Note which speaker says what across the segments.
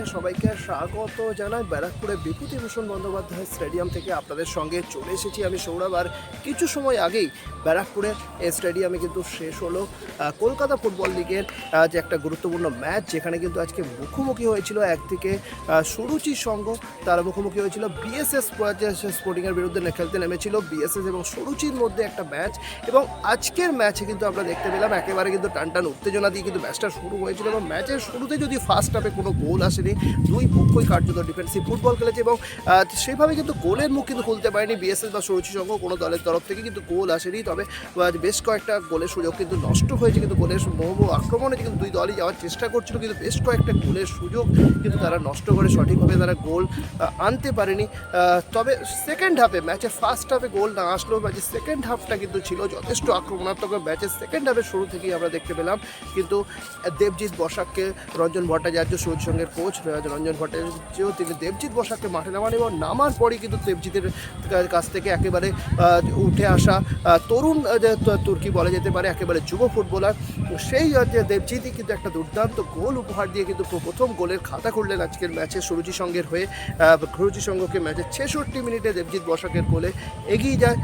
Speaker 1: থেকে সবাইকে স্বাগত জানাই ব্যারাকপুরে বিভূতিভূষণ বন্দ্যোপাধ্যায় স্টেডিয়াম থেকে আপনাদের সঙ্গে চলে এসেছি আমি সৌরভ। আর কিছু সময় আগেই ব্যারাকপুরের এই স্টেডিয়ামে কিন্তু শেষ হলো কলকাতা ফুটবল লিগের যে একটা গুরুত্বপূর্ণ ম্যাচ, যেখানে কিন্তু আজকে মুখোমুখি হয়েছিল একদিকে সুরুচি সংঘ, তারা মুখোমুখি হয়েছিল বিএসএস স্পোর্টিংয়ের বিরুদ্ধে খেলতে নেমেছিল বিএসএস এবং সুরুচির মধ্যে একটা ম্যাচ। এবং আজকের ম্যাচে কিন্তু আমরা দেখতে পেলাম একেবারে কিন্তু টানটান উত্তেজনা দিয়ে কিন্তু ম্যাচটা শুরু হয়েছিল এবং ম্যাচের শুরুতে যদি ফার্স্ট হাফে কোনো গোল আসেনি, দুই পক্ষই কার্যত ডিফেন্সিভ ফুটবল খেলেছে এবং সেভাবে কিন্তু গোলের মুখ কিন্তু খুলতে পারেনি বিএসএস বা সুরুচি সংঘ, কোনো দলের তরফ থেকে কিন্তু গোল আসেনি। তবে বেশ কয়েকটা গোলের সুযোগ কিন্তু নষ্ট হয়েছে, কিন্তু গোলের মোহমো আক্রমণে কিন্তু দুই দলই যাওয়ার চেষ্টা করছিল, কিন্তু বেশ কয়েকটা গোলের সুযোগ কিন্তু তারা নষ্ট করে সঠিকভাবে তারা গোল আনতে পারেনি। তবে সেকেন্ড হাফে, ম্যাচের ফার্স্ট হাফে গোল না আসলেও ম্যাচের সেকেন্ড হাফটা কিন্তু ছিল যথেষ্ট আক্রমণাত্মক। ম্যাচের সেকেন্ড হাফের শুরু থেকেই আমরা দেখতে পেলাম কিন্তু দেবজিৎ বসাককে, রঞ্জন ভট্টাচার্য সুরুচি সংঘের কোচ রঞ্জন ভট্টাচার্য, তিনি দেবজিৎ বসাককে মাঠে নামান এবং নামার পরই কিন্তু দেবজিতের কাছ থেকে একেবারে উঠে আসা তরুণ তুর্কি বলা যেতে পারে, একেবারে যুব ফুটবলার, সেই দেবজিৎই কিন্তু একটা দুর্দান্ত গোল উপহার দিয়ে কিন্তু প্রথম গোলের খাতা খুললেন আজকের ম্যাচে সুরুচি সংঘের হয়ে। সুরুচি সংঘকে ম্যাচের 66 মিনিটে দেবজিৎ বসাকের গোলে এগিয়ে যায়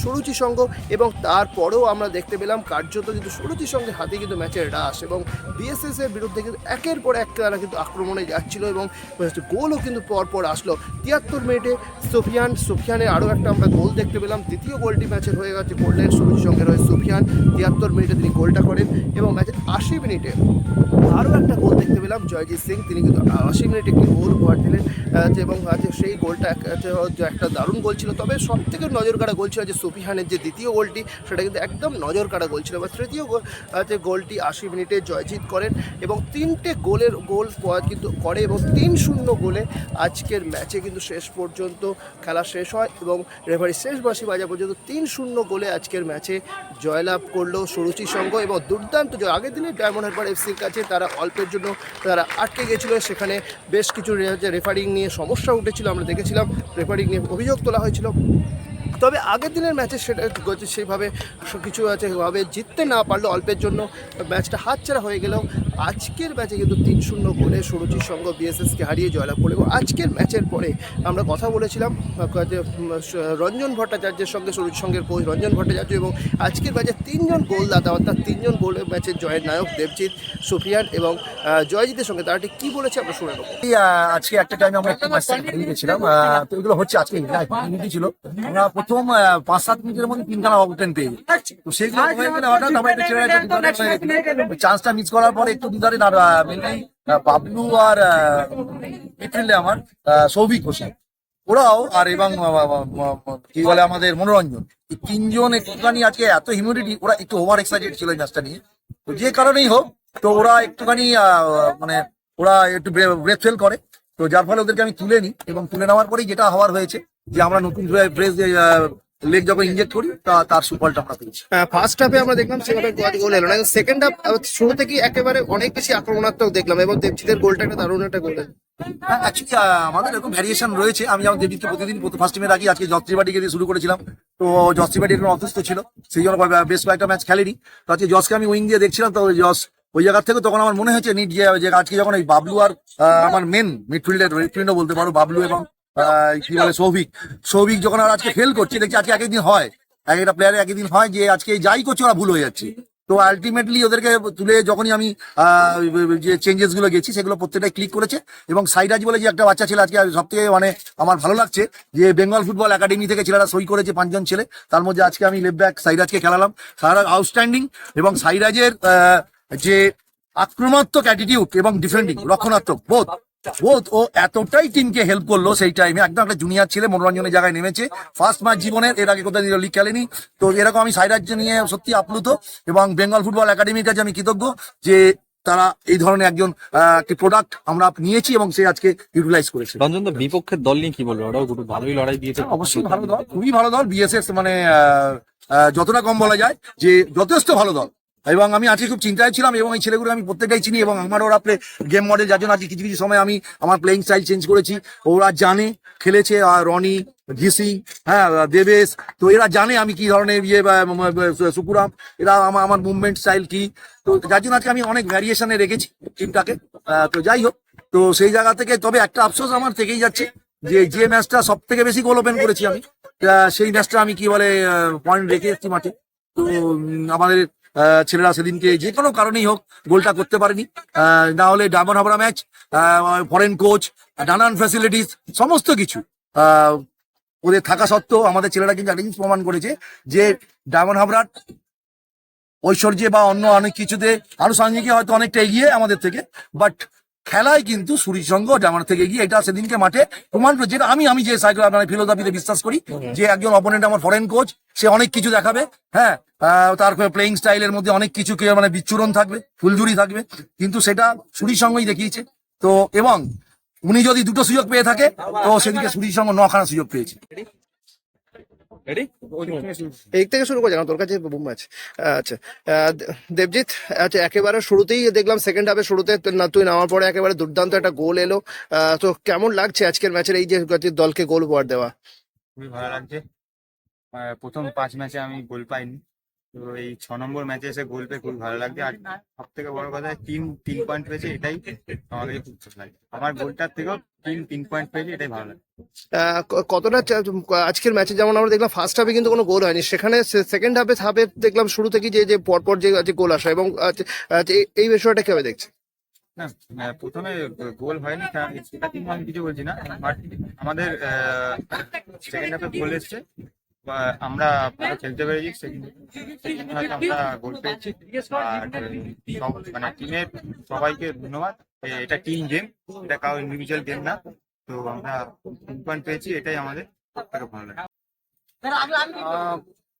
Speaker 1: সুরুচি সংঘ এবং তারপরেও আমরা দেখতে পেলাম কার্যত কিন্তু সুরুচি সংঘের হাতে কিন্তু ম্যাচের রাশ এবং বিএসএস এর বিরুদ্ধে কিন্তু একের পর এক তারা কিন্তু আক্রমণে যাচ্ছিল এবং গোলও কিন্তু পরপর আসলো। 73 মিনিটে সুফিয়ানের আরও একটা আমরা গোল দেখতে পেলাম, দ্বিতীয় গোলটি ম্যাচের হয়ে গেছে করলেন সুরুচি সংঘের হয়ে সুফিয়ান। 73 মিনিটে তিনি গোলটা করেন এবং ম্যাচের 80 মিনিটে আরও একটা গোল দেখতে পেলাম জয়জিৎ সিং, তিনি কিন্তু 80 মিনিটে একটি গোল উপহার দিলেন এবং সেই গোলটা একটা দারুণ গোল ছিল। তবে সব থেকে নজর কাড়া গোল ছিল যে সুফিয়ানের যে দ্বিতীয় গোলটি, সেটা কিন্তু একদম নজর কাড়া গোল ছিল। বা তৃতীয় গোলটি 80 মিনিটে জয়জিৎ করেন এবং তিনটে গোল কিন্তু করে এবং 3-0 গোলে আজকের ম্যাচে কিন্তু শেষ পর্যন্ত খেলা শেষ হয় এবং রেফারি শেষ বাঁশি বাজা পর্যন্ত 3-0 গোলে আজকের ম্যাচে জয়লাভ করলো সুরুচি সংঘ এবং দুর্দান্ত জয়। আগের দিনে ডায়মন্ড হারবার এফসির কাছে তারা অল্পের জন্য তারা আটকে গেছিলো, সেখানে বেশ কিছু রেফারিং নিয়ে সমস্যা উঠেছিল, আমরা দেখেছিলাম রেফারিং নিয়ে অভিযোগ তোলা হয়েছিল। তবে আগের দিনের ম্যাচে সেটা সেইভাবে কিছু ভাবে জিততে না পারলো, অল্পের জন্য ম্যাচটা হাতছাড়া হয়ে গেলেও আজকের ম্যাচে কিন্তু 3-0 গোলে সুরুচির সংঘ বিএসএসকে হারিয়ে জয়লাভ করে। এবং আজকের ম্যাচের পরে আমরা কথা বলেছিলাম রঞ্জন ভট্টাচার্যের সঙ্গে, সুরুচি সংঘের কোচ রঞ্জন ভট্টাচার্য, এবং আজকের ম্যাচে 3জন গোলদাতা অর্থাৎ 3জন গোলের ম্যাচের জয়ের নায়ক দেবজিৎ, সুফিয়ান এবং জয়জিতের সঙ্গে তারা ঠিক কী বলেছে আমরা শুনে নেবো।
Speaker 2: আজকে একটা টাইমে আমরা একটু ম্যাচ হারিয়ে গেছিলাম, তো এগুলো হচ্ছে আজকে ছিল। আমরা প্রথম 5-7 মিনিটের মধ্যে 3খানা আউটটেন পেয়ে যাই, তো সেইগুলো হয়ে গেলে হঠাৎ আমরা একটা চান্সটা মিস করার পরে একটু দুধারে মেনলি বাবলু আর মিডফিল্ডে আমার সৌভিক হোসেন, ওরাও আর এবং কি বলে আমাদের মনোরঞ্জন, এই 3জন একটুখানি আজকে এত হিউমিডিটি, ওরা একটু ওভার এক্সাইটেড ছিল এই ম্যাচটা নিয়ে। তো যে কারণেই হোক, তো ওরা একটুখানি মানে ওরা একটু ব্রেথ ফেল করে, তো যার ফলে ওদেরকে আমি তুলে নিই এবং তুলে নেওয়ার পরেই যেটা হওয়ার হয়েছে যে আমরা নতুন ফ্রেশ লেগ যখন ইনজেক্ট করি তার সুফলটা আমরা পেয়েছি।
Speaker 1: ফার্স্ট হাফে আমরা দেখলাম সেভাবে গোল এলো না, সেকেন্ড হাফ শুরু থেকেই একেবারে অনেক বেশি আক্রমণাত্মক দেখলাম এবং দেবজিতের গোলটা একটা দারুণ একটা গোল।
Speaker 2: অ্যাকচুয়ালি আমাদের এরকম ভ্যারিয়েশন রয়েছে। আমি যেমন দেবজিৎকে প্রতিদিন ফার্স্ট টিমের আগে আজকে জস্ত্রিবাটিকে দিয়ে শুরু করেছিলাম, তো জস্ত্রিবাটি এখন অসুস্থ ছিল, সেই জন্য বেশ কয়েকটা ম্যাচ খেলেনি। তো আজকে জসকে আমি উইং দিয়ে দেখছিলাম, তো জস ওই জায়গা থেকে তখন আমার মনে হয়েছে নিট যে আজকে যখন এই বাবলু আর আমার মেন মিডফিল্ডও বলতে পারো, বাবলু এবং কি বলে সৌভিক যখন আর আজকে ফেল করছে, দেখছি আজকে একদিন হয়, একটা প্লেয়ারের একদিন হয় যে আজকে যাই করছে ওরা ভুল হয়ে যাচ্ছে। তো আলটিমেটলি ওদেরকে তুলে যখনই আমি যে চেঞ্জেস গুলো গেছি সেগুলো প্রত্যেকটাই ক্লিক করেছে এবং সাইরাজ বলে যে একটা বাচ্চা ছেলে আজকে সব থেকে মানে আমার ভালো লাগছে যে বেঙ্গল ফুটবল একাডেমি থেকে ছেলেরা সই করেছে 5জন ছেলে, তার মধ্যে আজকে আমি লেফট ব্যাক সাইরাজকে খেলালাম। সাইরাজ আউটস্ট্যান্ডিং এবং সাইরাজের যে আক্রমণাত্মক অ্যাটিটিউড এবং ডিফেন্ডিং রক্ষণাত্মক বোধ ও এতটাই টিমকে হেল্প করলো সেই টাইমে। একদম একটা জুনিয়র ছেলে মনোরঞ্জনের জায়গায় নেমেছে, ফার্স্ট ম্যাচ জীবনের, এর আগে কোথাও লিগ খেলেনি। তো এরকম আমি সাইরাজ নিয়ে সত্যি আপ্লুত এবং বেঙ্গল ফুটবল একাডেমির কাছে আমি কৃতজ্ঞ যে তারা এই ধরনের একজন একটি প্রোডাক্ট আমরা নিয়েছি এবং সে আজকে ইউটিলাইজ করেছে।
Speaker 3: রঞ্জন দা, বিপক্ষের দল নিয়ে কি বলবো? ওরাও ভালোই লড়াই দিয়েছে।
Speaker 2: অবশ্যই ভালো দল, খুবই ভালো দল বিএসএস, মানে যতটা কম বলা যায় যে যথেষ্ট ভালো দল। এবং আমি আজকে খুব চিন্তায় ছিলাম এবং এই ছেলেগুলো আমি প্রত্যেকটাই চিনি এবং আমার ওরা গেম মডেল, যার জন্য আজকে কিছু কিছু সময় আমি আমার প্লেইং স্টাইল চেঞ্জ করেছি। ওরা জানে খেলেছে, আর রনি, ঘিসি, হ্যাঁ, দেবেশ, তো এরা জানে আমি কি ধরনের সুকুরাম, এরা আমার মুভমেন্ট স্টাইল কি, তো যার জন্য আজকে আমি অনেক ভ্যারিয়েশনে রেখেছি টিমটাকে। তো যাই হোক, তো সেই জায়গা থেকে তবে একটা আফসোস আমার থেকেই যাচ্ছে যে ম্যাচটা সব থেকে বেশি গোল ওপেন করেছি আমি, সেই ম্যাচটা আমি কি বলে পয়েন্ট রেখে এসেছি মাঠে। তো আমাদের ছেলেরা সেদিনকে যে কোনো কারণেই হোক গোলটা করতে পারেনি। না হলে diamond Habra match, foreign coach, নানান ফ্যাসিলিটিস, সমস্ত কিছু ওদের থাকা সত্ত্বেও আমাদের ছেলেরা কিন্তু একটা জিনিস প্রমাণ করেছে যে ডায়মন্ড হাবড়ার ঐশ্বর্যে বা অন্য অনেক কিছুতে আনুষঙ্গিকে হয়তো অনেকটা এগিয়ে আমাদের থেকে, বাট খেলায় কিন্তু সুরির সঙ্গ আমার থেকে এগিয়ে। এটা সেদিনকে মাঠে প্রমাণ করেছে। যেটা আমি যে ফিলোসফিতে বিশ্বাস করি যে একজন অপোনেন্ট আমার ফরেন কোচ, সে অনেক কিছু দেখাবে, হ্যাঁ, তার প্লেইং স্টাইলের মধ্যে অনেক কিছু মানে বিচ্ছুরণ থাকবে, ফুলঝুরি থাকবে, কিন্তু সেটা সুরির সঙ্গই দেখিয়েছে। তো এবং উনি যদি দুটো সুযোগ পেয়ে থাকে, তো সেদিকে সুরির সঙ্গ 9খানা সুযোগ পেয়েছে।
Speaker 1: এই থেকে শুরু করে জানো তোর কাছে বুম ম্যাচ। আচ্ছা, দেবজিৎ, আচ্ছা একেবারে শুরুতেই দেখলাম সেকেন্ড হাফের শুরুতে তুই নামার পরে একেবারে দুর্দান্ত একটা গোল এলো। তো কেমন লাগছে আজকের ম্যাচের এই যে দলকে গোল উপহার দেওয়া?
Speaker 4: খুবই ভালো লাগছে। প্রথম 5 ম্যাচে আমি গোল পাইনি, তো এই 6 নম্বর ম্যাচে এসে গোল পেয়ে খুব ভালো লাগছে। আর সব থেকে বড় কথা, টিম 3 পয়েন্ট পেয়েছে, এটাই আমাকে খুব ভালো লাগে। আমার গোলটার থেকেও টিম 3 পয়েন্ট পেয়েছে, এটাই ভালো লাগে।
Speaker 1: কতটা আজকের ম্যাচে যেমন আমরা দেখলাম ফার্স্ট হাফে কিন্তু কোনো গোল হয়নি, সেখানে সেকেন্ড হাফে দেখলাম শুরু থেকে যে পরপর যে গোল আসা, এবং এই বিষয়টা কিভাবে দেখছে?
Speaker 4: না, প্রথমে গোল হয়নি, সেটা কিন্তু আমি কিছু বলছি না, বাট আমাদের সেকেন্ড হাফে গোল এসছে, বা আমরা ভালো খেলতে পেরেছি, সেখানে হয়তো আমরা গোল পেয়েছি। আর সব মানে টিমের সবাইকে ধন্যবাদ। এটা টিম গেম, এটা কারো ইন্ডিভিজুয়াল গেম না। তো আমরা 3 পয়েন্ট পেয়েছি, এটাই আমাদের সবথেকে ভালো লাগে।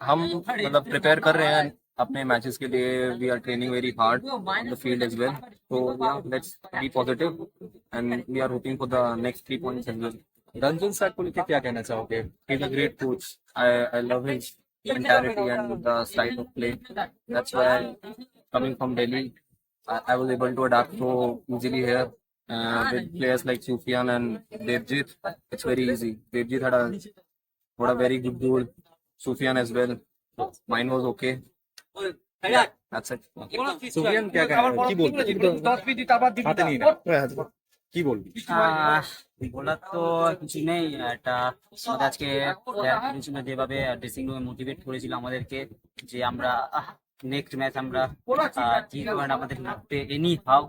Speaker 5: हम मतलब प्रिपेयर कर रहे हैं अपने मैचेस के लिए। We are training very hard on the field as well, so yeah, let's be positive and we are hoping for the next 3 points as well.
Speaker 3: Ranjan sir को लेके क्या कहना चाहोगे?
Speaker 5: He is a great coach. I love his mentality and the style of play. That's why coming from Delhi, I was able to adapt so easily here. With players like Sufyan and Devjit, it's very easy. Devjit had a very good goal. Sufyan as well. Mine was okay. That's it.
Speaker 3: Sufian क्या कहना কি বলবি? হাতে নিয়ে না, কি বলবি?
Speaker 6: বলার তো কিছু নেই। একটা আমাদের আজকে প্লেয়ার যেভাবে ড্রেসিং রুমে মোটিভেট করেছিল আমাদেরকে, যে আমরা নেক্সট ম্যাচ আমরা জিতবো, আমাদের লাগবে এনি হাউ।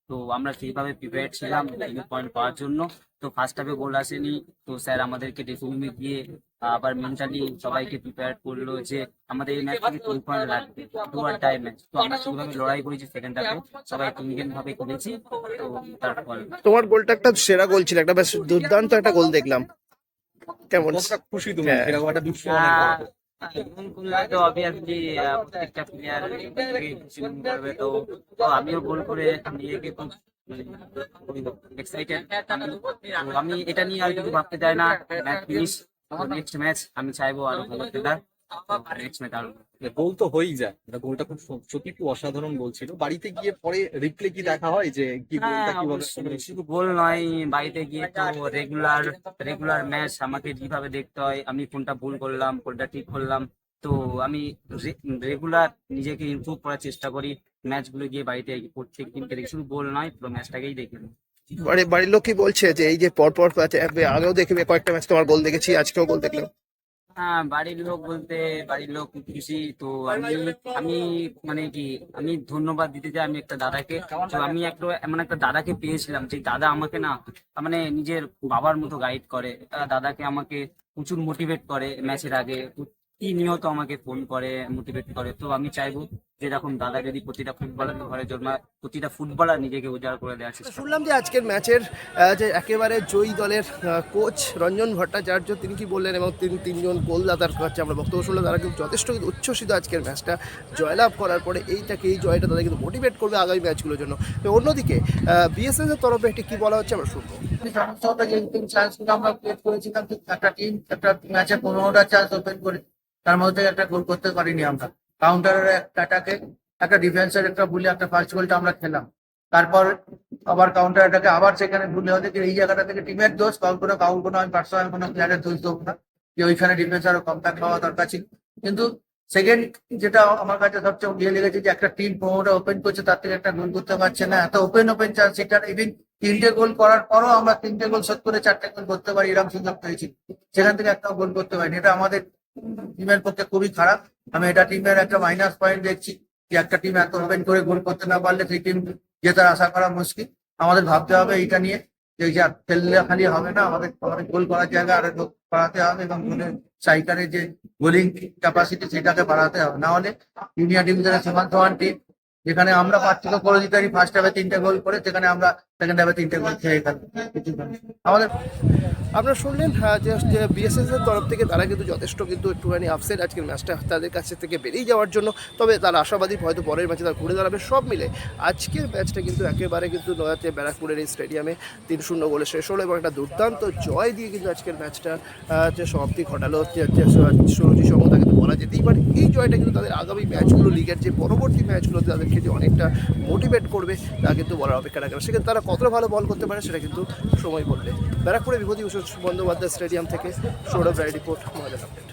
Speaker 6: তো আমরা সেইভাবে প্রিপেয়ার ছিলাম 3 পয়েন্ট পাওয়ার জন্য। তো ফার্স্ট হাফে গোল আসেনি, তো স্যার আমাদেরকে ড্রেসিং রুমে গিয়ে আবার মেন্টালি সবাইকে প্রিপেয়ার করলো যে আমাদের এই ম্যাচ থেকে 3 পয়েন্ট লাগবে, ডু আর ডাই ম্যাচ। তো আমরা সেইভাবে লড়াই করেছি সেকেন্ড হাফে, সবাই টিম ভাবে করেছি। তো তার ফল
Speaker 1: তোমার গোলটা একটা সেরা গোল ছিল, একটা বেশ দুর্দান্ত একটা গোল দেখলাম, কেমন?
Speaker 3: কতটা খুশি তুমি
Speaker 1: হ্যাঁ।
Speaker 3: এরকম একটা বিশ্ব
Speaker 6: গোল করলে তো অবভিয়াসলি প্রত্যেকটা প্লেয়ার খুশি মনে করবে। তো আমিও গোল করে নিজেকে খুব এক্সাইটেড। আমি এটা নিয়ে আর কিছু ভাবতে চাই না। ম্যাচ ফিনিশ, নেক্সট ম্যাচ আমি চাইবো আরো ভালো খেলার, নেক্সট ম্যাচ আরো।
Speaker 3: গোল তো হয়েই যায়, এটা গোলটা খুব সত্যি খুব অসাধারণ গোল ছিল। বাড়িতে গিয়ে পরে রিপ্লে কি দেখা হয় যে কি গোলটা
Speaker 6: হ্যাঁ,
Speaker 3: কিভাবে?
Speaker 6: অবশ্যই। শুধু গোল নয়, বাড়িতে গিয়ে তো রেগুলার ম্যাচ আমাকে যেভাবে দেখতে হয়, আমি কোনটা ভুল করলাম, কোনটা ঠিক করলাম, তো আমি রেগুলার নিজেকে ইমপ্রুভ করার চেষ্টা করি। ম্যাচগুলো গিয়ে বাড়িতে প্রত্যেক দিনকে দেখি, শুধু গোল নয়, পুরো ম্যাচটাকেই দেখি।
Speaker 1: বাড়ির লোক কি বলছে যে এই যে পরপর আগেও দেখবে কয়েকটা ম্যাচ তোমার গোল দেখেছি, আজকেও গোল দেখলাম?
Speaker 6: হ্যাঁ, বাড়ির লোক বলতে বাড়ির লোক খুশি। তো আমি মানে কি, আমি ধন্যবাদ দিতে চাই আমি একটা দাদাকে। তো আমি এমন একটা দাদাকে পেয়েছিলাম, যে দাদা আমাকে না মানে নিজের বাবার মতো গাইড করে। দাদাকে আমাকে প্রচুর মোটিভেট করে ম্যাচের আগে, প্রতিনিয়ত আমাকে ফোন করে, মোটিভেট করে। তো আমি চাইবো যেরকম দাদা যদি প্রতিটা ফুটবলার ঘরে জন্মায়, প্রতিটা ফুটবলার নিজেকে উজাড় করে দেওয়ার চেষ্টা করে।
Speaker 1: শুনলাম যে আজকের ম্যাচের যে একেবারে জয়ী দলের কোচ রঞ্জন ভট্টাচার্য, তিনি কি বললেন, এবং তিনজন গোলদাতার কাছে আমরা বক্তব্য শুনলাম, তারা কিন্তু যথেষ্ট কিন্তু উচ্ছ্বসিত আজকের ম্যাচটা জয়লাভ করার পরে। এই জয়টা তাদের কিন্তু মোটিভেট করবে আগামী ম্যাচগুলোর জন্য। তো অন্যদিকে বিএসএস এর তরফে একটি কি বলা হচ্ছে আমরা শুনবো।
Speaker 7: আমরা ক্রিয়েট করেছিলাম, একটা টিম একটা ম্যাচে 15টা চান্স ওপেন করে তার মধ্যে একটা গোল করতে পারিনি আমরা। কাউন্টারের একটা একটা ডিফেন্সের একটা ভুলে একটা ফার্স্ট গোলটা আমরা খেলাম। তারপর আবার কাউন্টার অ্যাটাকে আবার সেখানে ভুলে হতে এই জায়গাটা থেকে টিমের দোষ, কোনো আমি পার্সোনাল কোনো প্লেয়ারের দোষ দেবো না, যে ওইখানে ডিফেন্স আরো কম্প্যাক্ট হওয়া দরকার ছিল। কিন্তু সেকেন্ড যেটা আমার কাছে সবচেয়ে ইয়ে লেগেছে, যে একটা টিম 15টা ওপেন করছে, তার থেকে একটা গোল করতে পারছে না। এত ওপেন চান্স, সেটা ইভিন 3টে গোল করার পরও আমরা 3টে গোল শোধ করে 4টে গোল করতে পারি, এরকম সুযোগ পেয়েছি, সেখান থেকে একটা গোল করতে পারিনি। এটা আমাদের টিমের পক্ষে খুবই খারাপ। আমি এটা টিমের একটা মাইনাস পয়েন্ট দেখছি, যে একটা টিম এত ওপেন করে গোল করতে না পারলে সেই টিম জেতার আশা করা মুশকিল। আমাদের ভাবতে হবে এইটা নিয়ে, যে যা খেললে খালি হবে না, আমাদের গোল করার জায়গা আরো লোক বাড়াতে হবে এবং গোলের স্ট্রাইকারের যে গোলিং ক্যাপাসিটি সেটাকে বাড়াতে হবে। না হলে জুনিয়র ডিভিশনের সমান সমান টিম, যেখানে আমরা পার্থক্য করে দিতে পারি ফার্স্ট হাফে 3টে গোল করে, সেখানে আমরা সেকেন্ড হাফে 3টে গোল খেয়ে ফেলবো। আমাদের
Speaker 1: আপনারা শুনলেন যে বিএসএস এর তরফ থেকে তারা কিন্তু যথেষ্ট কিন্তু একটুখানি আপসেট আজকের ম্যাচটা তাদের কাছে থেকে বেরিয়ে যাওয়ার জন্য। তবে তারা আশাবাদী হয়তো পরের ম্যাচে তারা ঘুরে দাঁড়াবে। সব মিলে আজকের ম্যাচটা কিন্তু একেবারে কিন্তু নয়াতে ব্যারাকপুরের এই স্টেডিয়ামে 3-0 গোলে শেষ হলো এবং একটা দুর্দান্ত জয় দিয়ে কিন্তু আজকের ম্যাচটা যে সমাপ্তি ঘটালো সুরজি সমতা কিন্তু বলা যেতেই পারে। এই জয়টা কিন্তু তাদের আগামী ম্যাচগুলো, লিগের যে পরবর্তী ম্যাচগুলোতে তাদেরকে যে অনেকটা মোটিভেট করবে তা কিন্তু বলার অপেক্ষা রাখে না। সেখানে তারা কতটা ভালো বল করতে পারে সেটা কিন্তু সময় বলবে। ব্যারাকপুরে বিভূতিভূষণ বন্দ্যোপাধ্যায় স্টেডিয়াম থেকে সৌরভ রায় রিপোর্ট, মহাজন আপডেট।